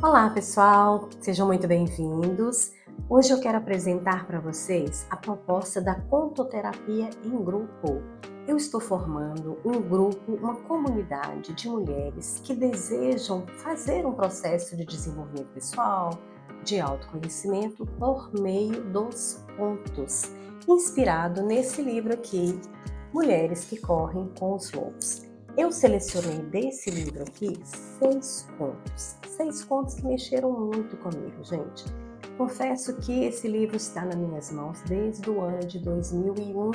Olá, pessoal! Sejam muito bem-vindos. Hoje eu quero apresentar para vocês a proposta da contoterapia em grupo. Eu estou formando um grupo, uma comunidade de mulheres que desejam fazer um processo de desenvolvimento pessoal, de autoconhecimento por meio dos contos, inspirado nesse livro aqui, Mulheres que Correm com os Lobos. Eu selecionei desse livro aqui 6 contos que mexeram muito comigo, gente. Confesso que esse livro está nas minhas mãos desde o ano de 2001.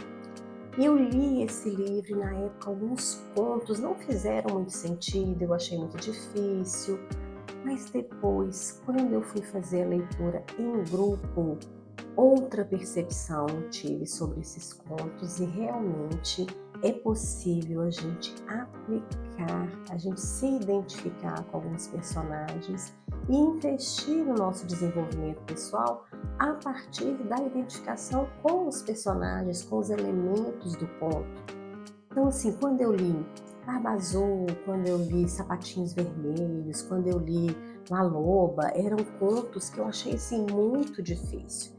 E eu li esse livro e na época alguns contos não fizeram muito sentido, eu achei muito difícil. Mas depois, quando eu fui fazer a leitura em grupo, outra percepção eu tive sobre esses contos e realmente é possível a gente aplicar, a gente se identificar com alguns personagens e investir no nosso desenvolvimento pessoal a partir da identificação com os personagens, com os elementos do conto. Então, assim, quando eu li Barba Azul, quando eu li Sapatinhos Vermelhos, quando eu li La Loba, eram contos que eu achei assim muito difícil.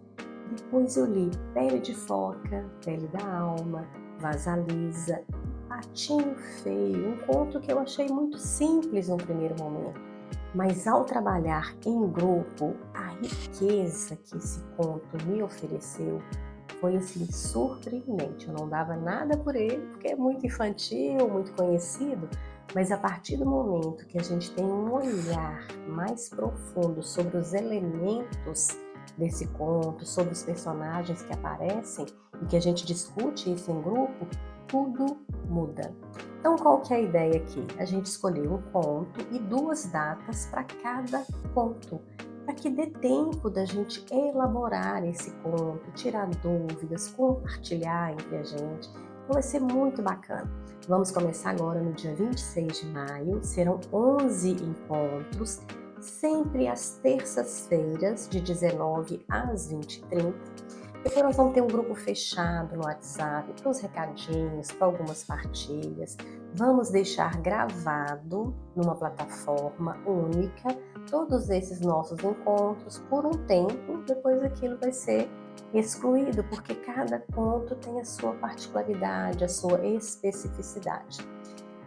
Depois eu li Pele de Foca, Pele da Alma, Vasalisa, Patinho Feio, um conto que eu achei muito simples no primeiro momento. Mas ao trabalhar em grupo, a riqueza que esse conto me ofereceu foi assim surpreendente. Eu não dava nada por ele, porque é muito infantil, muito conhecido, mas a partir do momento que a gente tem um olhar mais profundo sobre os elementos desse conto, sobre os personagens que aparecem e que a gente discute isso em grupo, tudo muda. Então, qual que é a ideia aqui? A gente escolheu um conto e 2 datas para cada conto, para que dê tempo da gente elaborar esse conto, tirar dúvidas, compartilhar entre a gente. Então vai ser muito bacana. Vamos começar agora no dia 26 de maio, serão 11 encontros, sempre às terças-feiras, de 19 às 20h30. Depois nós vamos ter um grupo fechado no WhatsApp para os recadinhos, para algumas partilhas. Vamos deixar gravado numa plataforma única todos esses nossos encontros por um tempo, depois aquilo vai ser excluído, porque cada conto tem a sua particularidade, a sua especificidade.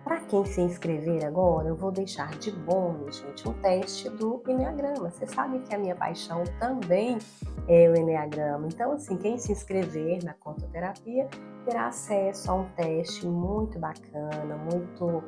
Para quem se inscrever agora, eu vou deixar de bônus, gente, um teste do Eneagrama. Você sabe que a minha paixão também é o Eneagrama. Então, assim, quem se inscrever na contoterapia terá acesso a um teste muito bacana, muito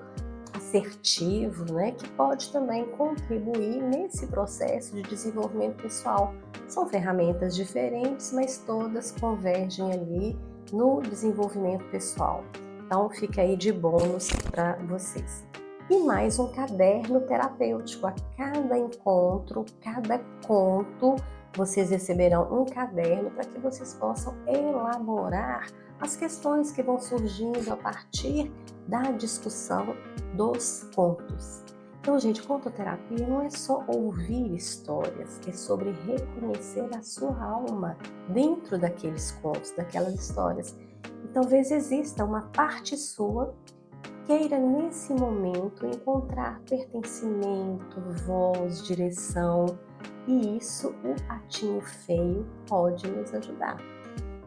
assertivo, né, que pode também contribuir nesse processo de desenvolvimento pessoal. São ferramentas diferentes, mas todas convergem ali no desenvolvimento pessoal. Então fica aí de bônus para vocês. E mais um caderno terapêutico. A cada encontro, cada conto, vocês receberão um caderno para que vocês possam elaborar as questões que vão surgindo a partir da discussão dos contos. Então, gente, contoterapia não é só ouvir histórias, é sobre reconhecer a sua alma dentro daqueles contos, daquelas histórias. E talvez exista uma parte sua que queira nesse momento encontrar pertencimento, voz, direção, e isso o Patinho Feio pode nos ajudar.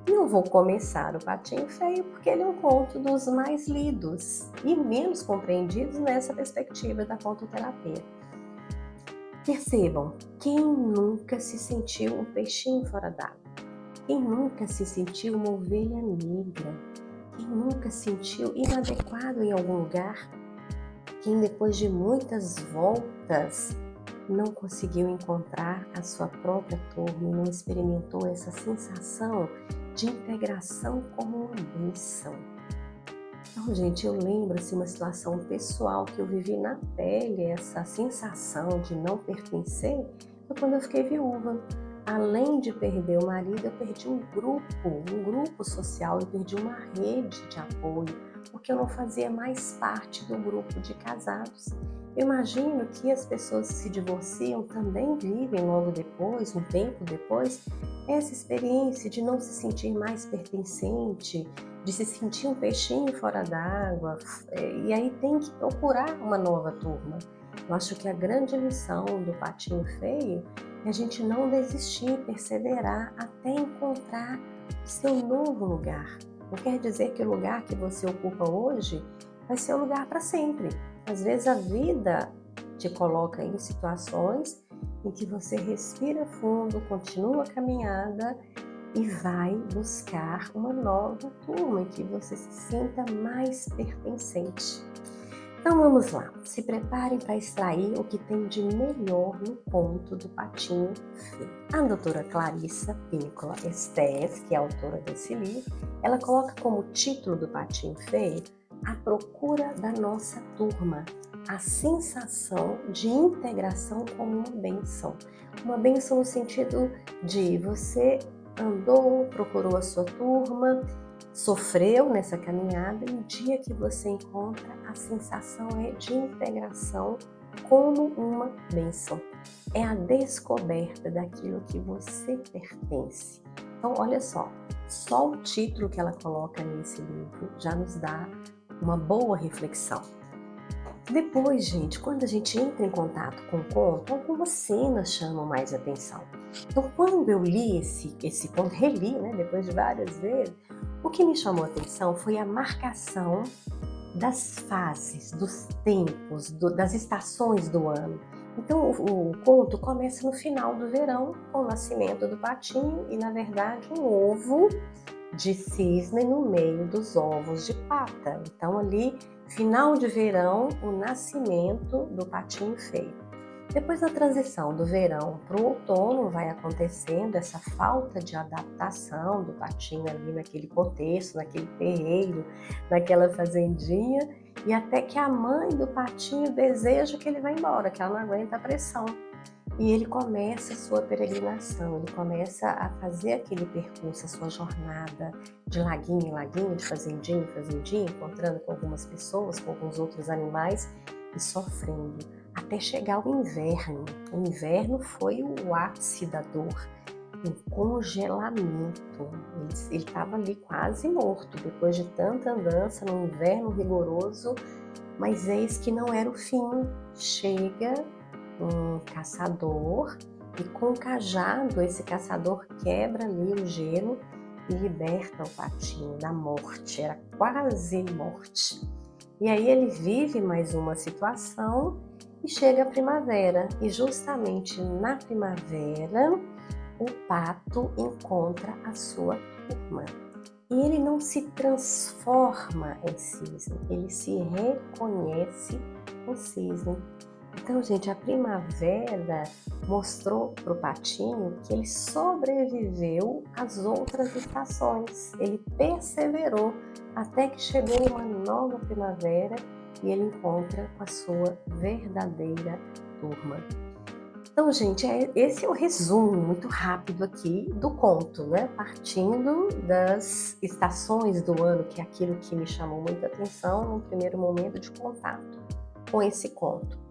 E eu vou começar o Patinho Feio porque ele é um conto dos mais lidos e menos compreendidos nessa perspectiva da contoterapia. Percebam, quem nunca se sentiu um peixinho fora d'água? Quem nunca se sentiu uma ovelha negra? Quem nunca se sentiu inadequado em algum lugar? Quem depois de muitas voltas não conseguiu encontrar a sua própria turma e não experimentou essa sensação de integração como uma bênção? Então, gente, eu lembro assim, uma situação pessoal que eu vivi na pele, essa sensação de não pertencer, foi quando eu fiquei viúva. Além de perder o marido, eu perdi um grupo social, eu perdi uma rede de apoio, porque eu não fazia mais parte do grupo de casados. Eu imagino que as pessoas que se divorciam também vivem logo depois, um tempo depois, essa experiência de não se sentir mais pertencente, de se sentir um peixinho fora d'água, e aí tem que procurar uma nova turma. Eu acho que a grande lição do patinho feio é a gente não desistir, perseverar até encontrar o seu novo lugar. Não quer dizer que o lugar que você ocupa hoje vai ser o lugar para sempre. Às vezes a vida te coloca em situações em que você respira fundo, continua a caminhada e vai buscar uma nova turma em que você se sinta mais pertencente. Então vamos lá, se preparem para extrair o que tem de melhor no conto do Patinho Feio. A doutora Clarissa Pinkola Estés, que é a autora desse livro, ela coloca como título do Patinho Feio A Procura da Nossa Turma, a sensação de integração como uma bênção. Uma bênção no sentido de você andou, procurou a sua turma, sofreu nessa caminhada e o dia que você encontra, a sensação é de integração como uma bênção. É a descoberta daquilo que você pertence. Então, olha só o título que ela coloca nesse livro já nos dá uma boa reflexão. Depois, gente, quando a gente entra em contato com o conto, algumas cenas chamam mais atenção. Então, quando eu li esse conto, reli, né, depois de várias vezes, o que me chamou a atenção foi a marcação das fases, dos tempos, das estações do ano. Então, o conto começa no final do verão, com o nascimento do patinho e, na verdade, um ovo de cisne no meio dos ovos de pata. Então, ali, final de verão, o nascimento do patinho feio. Depois da transição do verão para o outono, vai acontecendo essa falta de adaptação do patinho ali naquele contexto, naquele terreiro, naquela fazendinha, e até que a mãe do patinho deseja que ele vá embora, que ela não aguenta a pressão. E ele começa a sua peregrinação, ele começa a fazer aquele percurso, a sua jornada de laguinho em laguinho, de fazendinha em fazendinha, encontrando com algumas pessoas, com alguns outros animais e sofrendo, até chegar ao inverno. O inverno foi o ápice da dor, um congelamento. Ele estava ali quase morto, depois de tanta andança no inverno rigoroso, mas eis que não era o fim. Chega um caçador e com o cajado esse caçador quebra ali o gelo e liberta o patinho da morte, era quase morte. E aí ele vive mais uma situação e chega a primavera, e justamente na primavera o pato encontra a sua turma. E ele não se transforma em cisne, ele se reconhece em cisne. Então, gente, a primavera mostrou para o patinho que ele sobreviveu às outras estações. Ele perseverou até que chegou uma nova primavera e ele encontra com a sua verdadeira turma. Então, gente, esse é o resumo muito rápido aqui do conto, né? Partindo das estações do ano, que é aquilo que me chamou muita atenção no primeiro momento de contato com esse conto.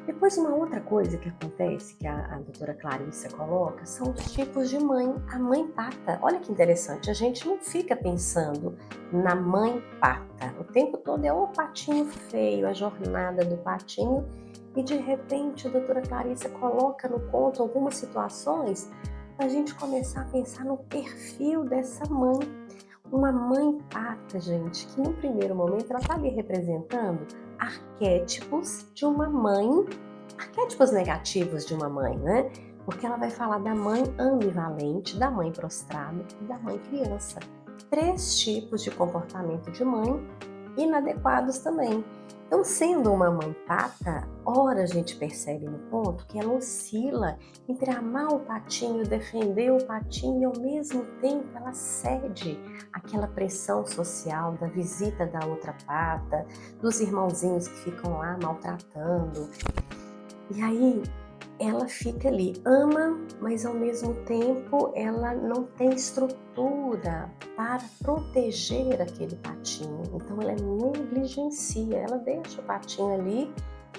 Depois, uma outra coisa que acontece, que a doutora Clarissa coloca, são os tipos de mãe. A mãe pata, olha que interessante, a gente não fica pensando na mãe pata. O tempo todo é o patinho feio, a jornada do patinho, e de repente a doutora Clarissa coloca no conto algumas situações para a gente começar a pensar no perfil dessa mãe. Uma mãe pata, gente, que no primeiro momento ela está ali representando arquétipos de uma mãe, arquétipos negativos de uma mãe, né? Porque ela vai falar da mãe ambivalente, da mãe prostrada e da mãe criança. 3 tipos de comportamento de mãe inadequados também. Então, sendo uma mãe pata, ora a gente percebe no ponto que ela oscila entre amar o patinho, defender o patinho e ao mesmo tempo ela cede àquela pressão social da visita da outra pata, dos irmãozinhos que ficam lá maltratando. E aí ela fica ali, ama, mas ao mesmo tempo ela não tem estrutura para proteger aquele patinho. Então ela negligencia, ela deixa o patinho ali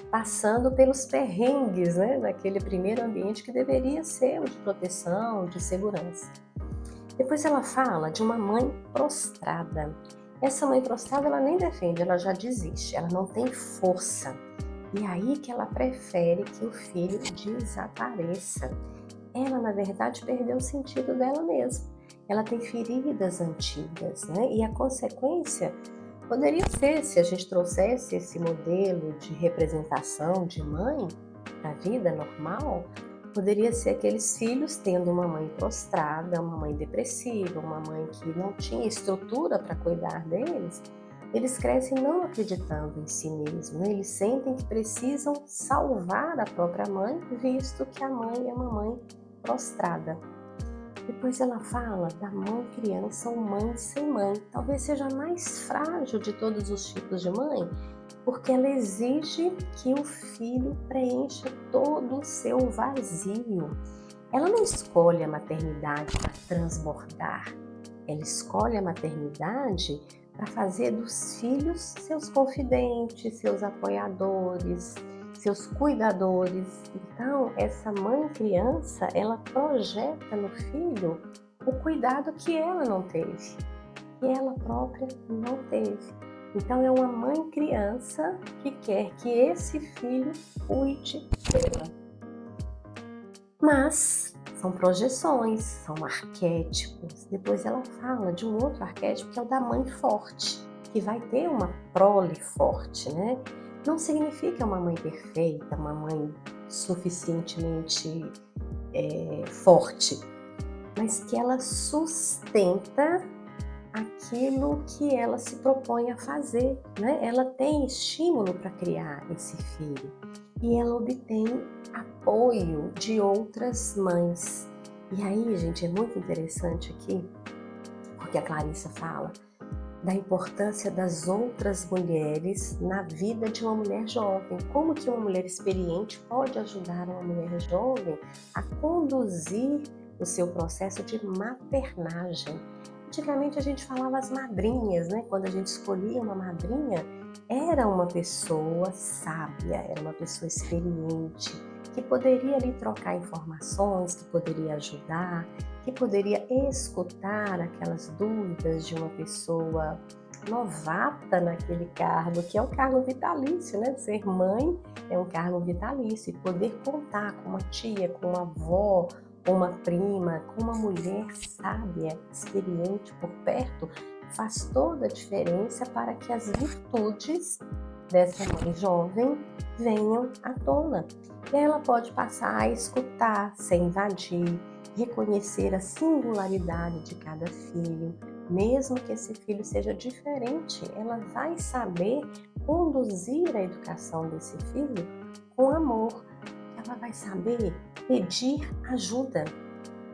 passando pelos perrengues, né, naquele primeiro ambiente que deveria ser o de proteção, de segurança. Depois ela fala de uma mãe prostrada. Essa mãe prostrada ela nem defende, ela já desiste, ela não tem força. E aí que ela prefere que o filho desapareça. Ela, na verdade, perdeu o sentido dela mesma. Ela tem feridas antigas, né? E a consequência poderia ser, se a gente trouxesse esse modelo de representação de mãe para a vida normal, poderia ser aqueles filhos tendo uma mãe prostrada, uma mãe depressiva, uma mãe que não tinha estrutura para cuidar deles. Eles crescem não acreditando em si mesmos, né? Eles sentem que precisam salvar a própria mãe, visto que a mãe é uma mãe prostrada. Depois ela fala da mãe criança ou mãe sem mãe. Talvez seja a mais frágil de todos os tipos de mãe, porque ela exige que o filho preencha todo o seu vazio. Ela não escolhe a maternidade para transbordar, ela escolhe a maternidade para fazer dos filhos seus confidentes, seus apoiadores, seus cuidadores. Então, essa mãe criança, ela projeta no filho o cuidado que ela não teve, que ela própria não teve. Então, é uma mãe criança que quer que esse filho cuide dela. Mas são projeções, são arquétipos. Depois ela fala de um outro arquétipo que é o da mãe forte, que vai ter uma prole forte, né? Não significa uma mãe perfeita, uma mãe suficientemente forte, mas que ela sustenta aquilo que ela se propõe a fazer, né? Ela tem estímulo para criar esse filho e ela obtém apoio de outras mães. E aí, gente, é muito interessante aqui, porque a Clarissa fala da importância das outras mulheres na vida de uma mulher jovem. Como que uma mulher experiente pode ajudar uma mulher jovem a conduzir o seu processo de maternagem? Antigamente a gente falava as madrinhas, né? Quando a gente escolhia uma madrinha, era uma pessoa sábia, era uma pessoa experiente, que poderia ali trocar informações, que poderia ajudar, que poderia escutar aquelas dúvidas de uma pessoa novata naquele cargo, que é o cargo vitalício, né? Ser mãe é um cargo vitalício, e poder contar com uma tia, com uma avó, com uma prima, com uma mulher sábia, experiente por perto, faz toda a diferença para que as virtudes dessa mãe jovem venham à tona. E aí ela pode passar a escutar, sem invadir, reconhecer a singularidade de cada filho, mesmo que esse filho seja diferente, ela vai saber conduzir a educação desse filho com amor. Ela vai saber pedir ajuda.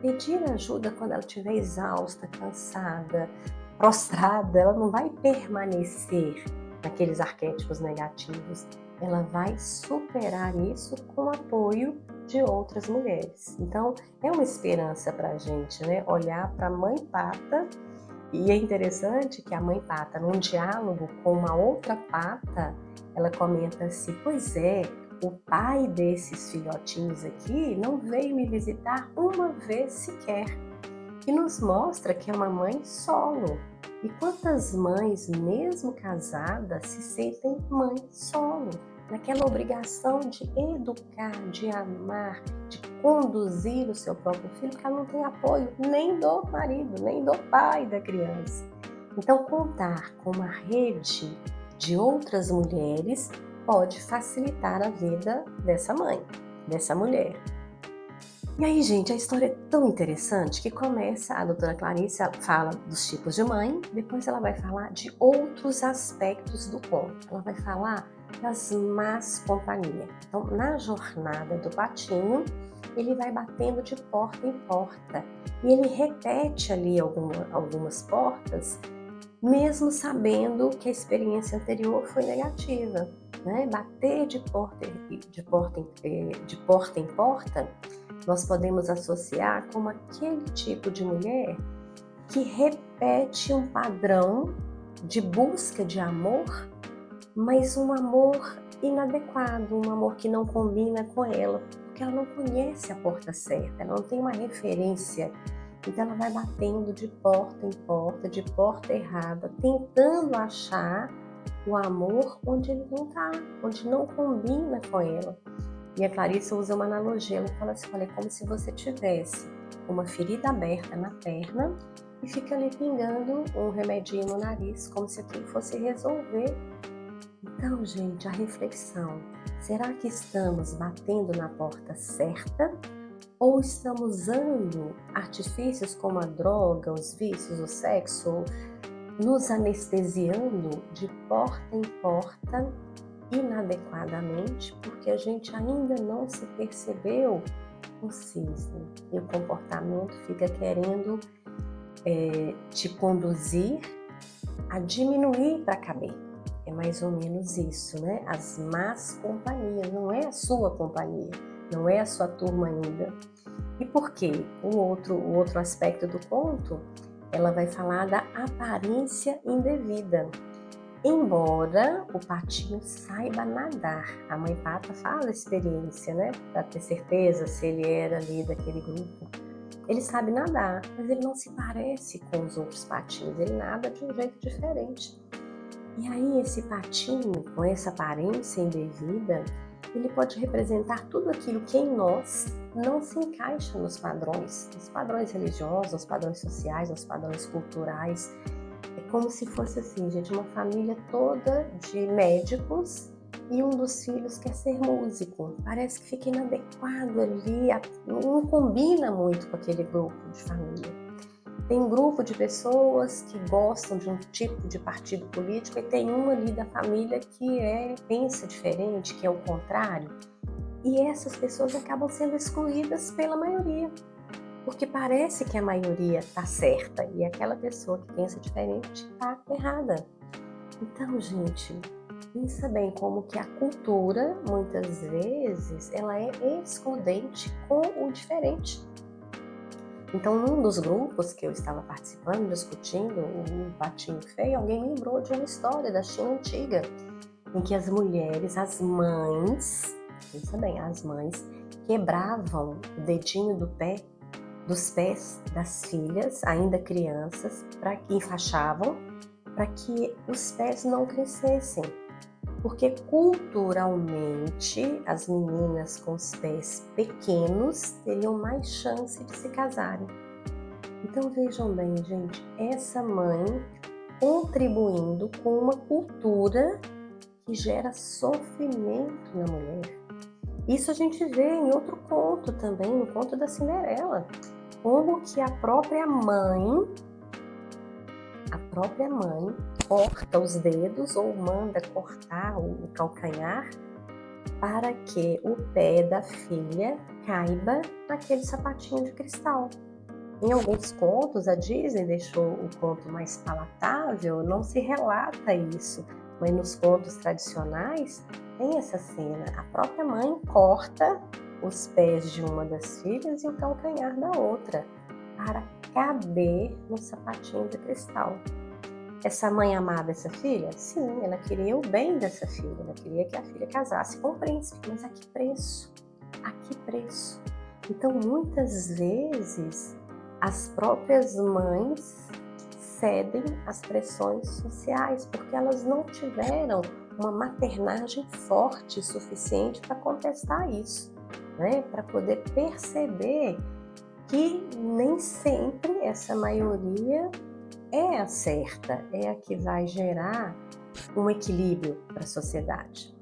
Pedir ajuda quando ela estiver exausta, cansada, prostrada, ela não vai permanecer naqueles arquétipos negativos. Ela vai superar isso com o apoio de outras mulheres. Então, é uma esperança para a gente, né? Olhar para a mãe pata, e é interessante que a mãe pata, num diálogo com uma outra pata, ela comenta assim: pois é, o pai desses filhotinhos aqui não veio me visitar uma vez sequer. E nos mostra que é uma mãe solo. E quantas mães, mesmo casadas, se sentem mãe solo, naquela obrigação de educar, de amar, de conduzir o seu próprio filho, que ela não tem apoio nem do marido, nem do pai da criança. Então, contar com uma rede de outras mulheres pode facilitar a vida dessa mãe, dessa mulher. E aí, gente, a história é tão interessante que começa, a doutora Clarissa fala dos tipos de mãe, depois ela vai falar de outros aspectos do conto. Ela vai falar das más companhias. Então, na jornada do patinho, ele vai batendo de porta em porta e ele repete ali algumas portas, mesmo sabendo que a experiência anterior foi negativa, né? Bater de porta em porta, nós podemos associar como aquele tipo de mulher que repete um padrão de busca de amor, mas um amor inadequado, um amor que não combina com ela, porque ela não conhece a porta certa, ela não tem uma referência. Então ela vai batendo de porta em porta, de porta errada, tentando achar o amor onde ele não está, onde não combina com ela. E a Clarissa usa uma analogia, ela fala assim, olha, é como se você tivesse uma ferida aberta na perna e fica ali pingando um remedinho no nariz, como se aquilo fosse resolver. Então, gente, a reflexão, será que estamos batendo na porta certa ou estamos usando artifícios como a droga, os vícios, o sexo, nos anestesiando de porta em porta inadequadamente, porque a gente ainda não se percebeu o cisne e o comportamento fica querendo te conduzir a diminuir para caber. É mais ou menos isso, né? As más companhias, não é a sua companhia, não é a sua turma ainda. E por quê? O outro aspecto do conto, ela vai falar da aparência indevida. Embora o patinho saiba nadar, a mãe pata fala a experiência, né? Para ter certeza se ele era ali daquele grupo. Ele sabe nadar, mas ele não se parece com os outros patinhos, ele nada de um jeito diferente. E aí esse patinho, com essa aparência indevida, ele pode representar tudo aquilo que em nós não se encaixa nos padrões religiosos, nos padrões sociais, nos padrões culturais. É como se fosse assim, gente, uma família toda de médicos e um dos filhos quer ser músico. Parece que fica inadequado ali, não combina muito com aquele grupo de família. Tem um grupo de pessoas que gostam de um tipo de partido político e tem um ali da família que pensa diferente, que é o contrário. E essas pessoas acabam sendo excluídas pela maioria, porque parece que a maioria está certa e aquela pessoa que pensa diferente está errada. Então, gente, pensa bem como que a cultura, muitas vezes, ela é excludente com o diferente. Então, num dos grupos que eu estava participando, discutindo o patinho feio, alguém lembrou de uma história da China antiga, em que as mulheres, as mães, pensa bem, as mães quebravam o dedinho dos pés das filhas, ainda crianças, para que enfaixavam, para que os pés não crescessem. Porque culturalmente as meninas com os pés pequenos teriam mais chance de se casarem. Então vejam bem, gente, essa mãe contribuindo com uma cultura que gera sofrimento na mulher. Isso a gente vê em outro conto também, no conto da Cinderela, como que a própria mãe corta os dedos ou manda cortar o calcanhar para que o pé da filha caiba naquele sapatinho de cristal. Em alguns contos, a Disney deixou o conto mais palatável, não se relata isso, mas nos contos tradicionais tem essa cena. A própria mãe corta os pés de uma das filhas e o calcanhar da outra para caber no sapatinho de cristal. Essa mãe amava essa filha? Sim, ela queria o bem dessa filha, ela queria que a filha casasse com o príncipe, mas a que preço? A que preço? Então, muitas vezes, as próprias mães cedem às pressões sociais, porque elas não tiveram uma maternagem forte o suficiente para contestar isso, né? Para poder perceber que nem sempre essa maioria é a certa, é a que vai gerar um equilíbrio para a sociedade.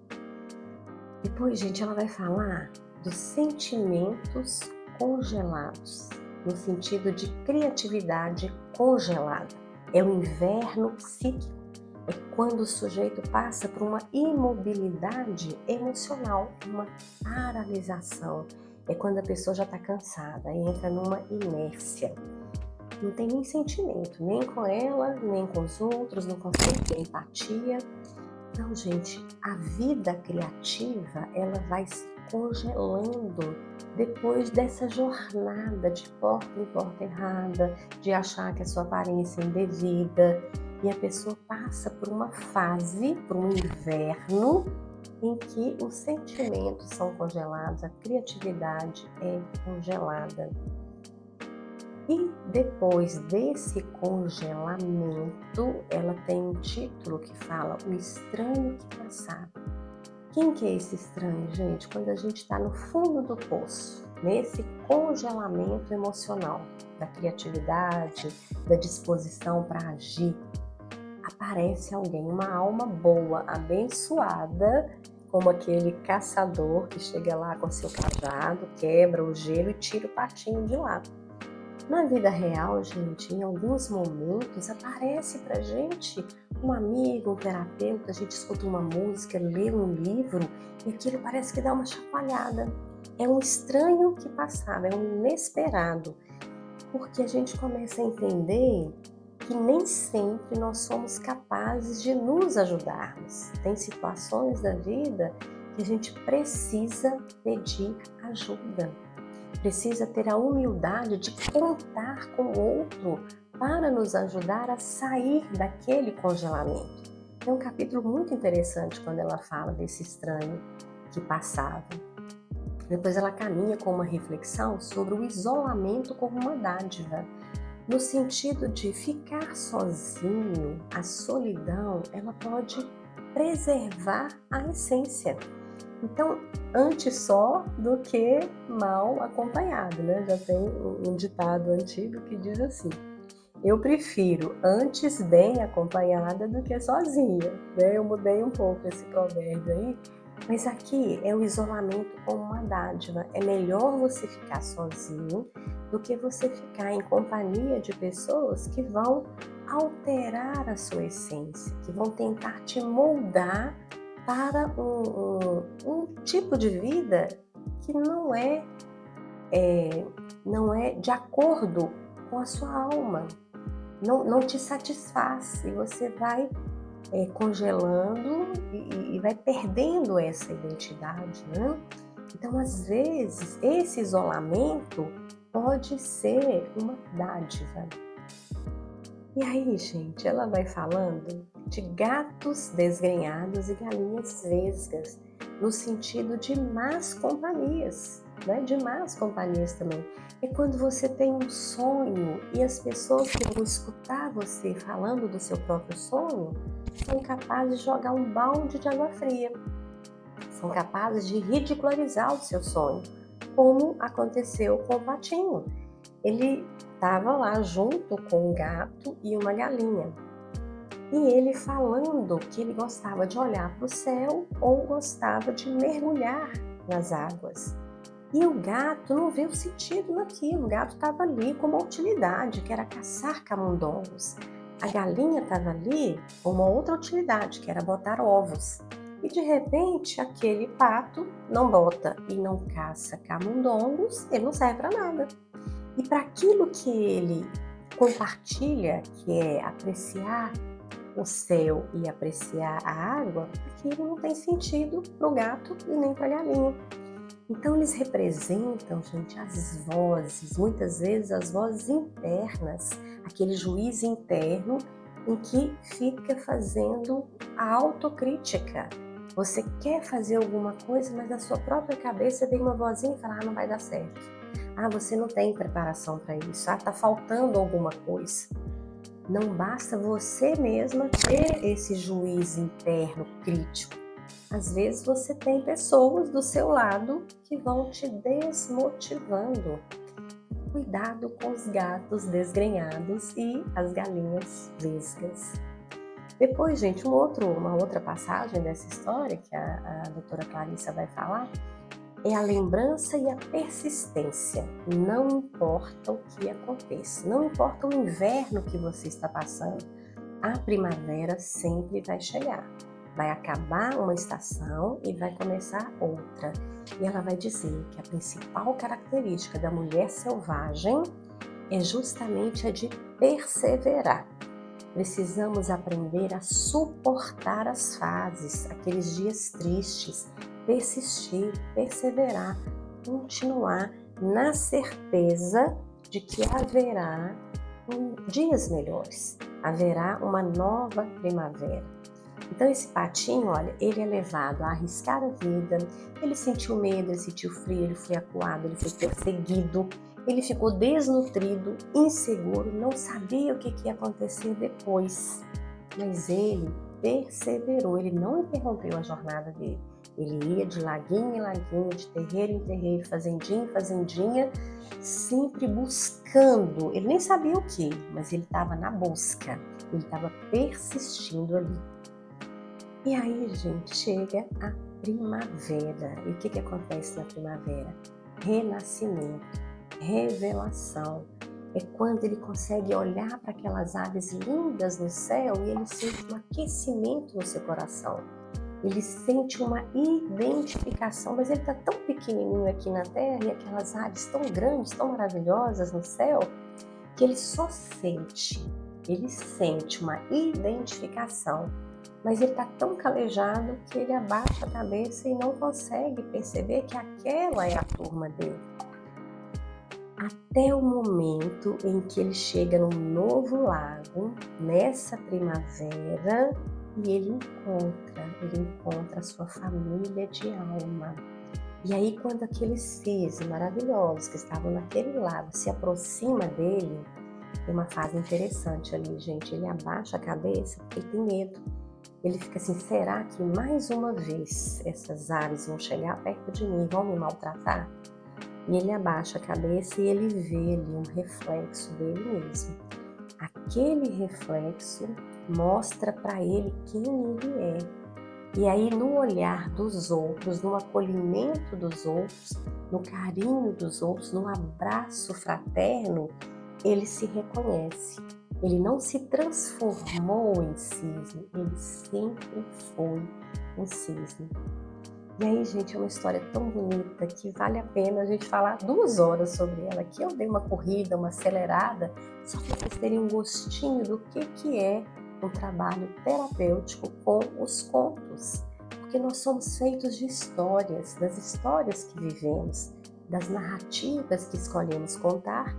Depois, gente, ela vai falar dos sentimentos congelados, no sentido de criatividade congelada. É o inverno psíquico, é quando o sujeito passa por uma imobilidade emocional, uma paralisação. É quando a pessoa já está cansada e entra numa inércia. Não tem nem sentimento, nem com ela, nem com os outros, não consegue ter empatia. Então, gente, a vida criativa, ela vai se congelando depois dessa jornada de porta em porta errada, de achar que a sua aparência é indevida, e a pessoa passa por uma fase, por um inverno, em que os sentimentos são congelados, a criatividade é congelada. E depois desse congelamento, ela tem um título que fala O Estranho que Passava. Quem que é esse estranho, gente? Quando a gente está no fundo do poço, nesse congelamento emocional, da criatividade, da disposição para agir, aparece alguém, uma alma boa, abençoada, como aquele caçador que chega lá com seu cajado, quebra o gelo e tira o patinho de lá. Na vida real, gente, em alguns momentos aparece pra gente um amigo, um terapeuta, a gente escuta uma música, lê um livro e aquilo parece que dá uma chacoalhada. É um estranho que passava, é um inesperado, porque a gente começa a entender que nem sempre nós somos capazes de nos ajudarmos. Tem situações da vida que a gente precisa pedir ajuda. Precisa ter a humildade de contar com o outro para nos ajudar a sair daquele congelamento. É um capítulo muito interessante quando ela fala desse estranho que passava. Depois ela caminha com uma reflexão sobre o isolamento como uma dádiva, no sentido de ficar sozinho, a solidão, ela pode preservar a essência. Então, antes só do que mal acompanhado, né? Já tem um ditado antigo que diz assim: eu prefiro antes bem acompanhada do que sozinha, né? Eu mudei um pouco esse provérbio aí, mas aqui é o isolamento como uma dádiva. É melhor você ficar sozinho do que você ficar em companhia de pessoas que vão alterar a sua essência, que vão tentar te moldar para um tipo de vida que não é de acordo com a sua alma, não te satisfaz e você vai congelando e vai perdendo essa identidade, né? Então, às vezes, esse isolamento pode ser uma dádiva. E aí, gente, ela vai falando de gatos desgrenhados e galinhas vesgas, no sentido de más companhias, né? De más companhias também. É quando você tem um sonho e as pessoas que vão escutar você falando do seu próprio sonho são capazes de jogar um balde de água fria, são capazes de ridicularizar o seu sonho, como aconteceu com o patinho. Ele estava lá junto com um gato e uma galinha. E ele falando que ele gostava de olhar para o céu ou gostava de mergulhar nas águas. E o gato não viu sentido naquilo. O gato estava ali com uma utilidade, que era caçar camundongos. A galinha estava ali com uma outra utilidade, que era botar ovos. E de repente, aquele pato não bota e não caça camundongos, ele não serve para nada. E para aquilo que ele compartilha, que é apreciar o céu e apreciar a água, aquilo não tem sentido para o gato e nem para a galinha. Então eles representam, gente, as vozes, muitas vezes as vozes internas, aquele juiz interno em que fica fazendo a autocrítica. Você quer fazer alguma coisa, mas na sua própria cabeça vem uma vozinha e fala, não vai dar certo. Você não tem preparação para isso. Tá faltando alguma coisa. Não basta você mesma ter esse juiz interno crítico. Às vezes você tem pessoas do seu lado que vão te desmotivando. Cuidado com os gatos desgrenhados e as galinhas vesgas. Depois, gente, uma outra passagem dessa história que a doutora Clarissa vai falar é a lembrança e a persistência. Não importa o que aconteça, não importa o inverno que você está passando, a primavera sempre vai chegar. Vai acabar uma estação e vai começar outra. E ela vai dizer que a principal característica da mulher selvagem é justamente a de perseverar. Precisamos aprender a suportar as fases, aqueles dias tristes, persistir, perseverar, continuar na certeza de que haverá dias melhores, haverá uma nova primavera. Então esse patinho, olha, ele é levado a arriscar a vida, ele sentiu medo, ele sentiu frio, ele foi acuado, ele foi perseguido, Ele ficou desnutrido, inseguro, não sabia o que ia acontecer depois. Mas ele perseverou, ele não interrompeu a jornada dele. Ele ia de laguinho em laguinho, de terreiro em terreiro, fazendinha em fazendinha, sempre buscando. Ele nem sabia o que, mas ele estava na busca, ele estava persistindo ali. E aí, gente, chega a primavera. E o que acontece na primavera? Renascimento, revelação. É quando ele consegue olhar para aquelas aves lindas no céu e ele sente um aquecimento no seu coração. Ele sente uma identificação, mas ele está tão pequenininho aqui na Terra e aquelas aves tão grandes, tão maravilhosas no céu, que ele só sente, ele sente uma identificação. Mas ele está tão calejado que ele abaixa a cabeça e não consegue perceber que aquela é a turma dele. Até o momento em que ele chega num novo lago, nessa primavera, e ele encontra a sua família de alma. E aí, quando aqueles seres maravilhosos que estavam naquele lago se aproxima dele, tem uma fase interessante ali, gente. Ele abaixa a cabeça porque ele tem medo. Ele fica assim, será que mais uma vez essas aves vão chegar perto de mim e vão me maltratar? E ele abaixa a cabeça e ele vê ali um reflexo dele mesmo. Aquele reflexo mostra para ele quem ele é. E aí, no olhar dos outros, no acolhimento dos outros, no carinho dos outros, no abraço fraterno, ele se reconhece. Ele não se transformou em cisne, ele sempre foi um cisne. E aí, gente, é uma história tão bonita que vale a pena a gente falar 2 horas sobre ela. Aqui eu dei uma corrida, uma acelerada, só para vocês terem um gostinho do que é um trabalho terapêutico com os contos. Porque nós somos feitos de histórias, das histórias que vivemos, das narrativas que escolhemos contar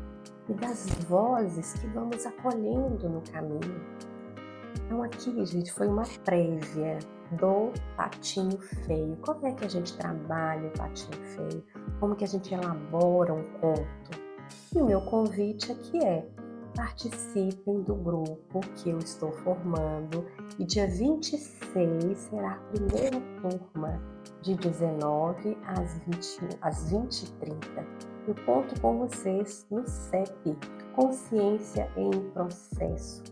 e das vozes que vamos acolhendo no caminho. Então aqui, gente, foi uma prévia do Patinho Feio. Como é que a gente trabalha o Patinho Feio? Como que a gente elabora um conto? E o meu convite aqui é: participem do grupo que eu estou formando e dia 26 será a primeira turma, de 19 às 20h30. Eu conto com vocês no CEP, Consciência em Processo,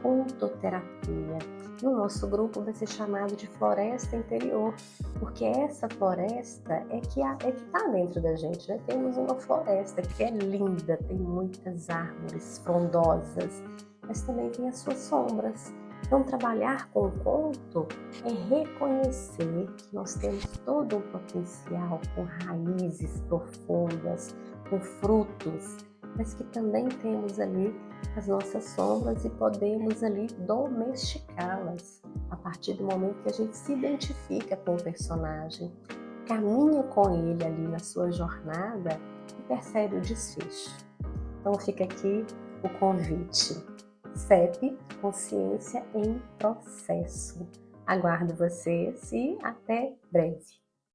Contoterapia. E o nosso grupo vai ser chamado de Floresta Interior, porque essa floresta é que está dentro da gente, né? Temos uma floresta que é linda, tem muitas árvores frondosas, mas também tem as suas sombras. Então, trabalhar com o conto é reconhecer que nós temos todo um potencial com raízes profundas, com frutos, mas que também temos ali as nossas sombras e podemos ali domesticá-las a partir do momento que a gente se identifica com o personagem, caminha com ele ali na sua jornada e percebe o desfecho. Então fica aqui o convite. CEP, Consciência em Processo. Aguardo vocês e até breve.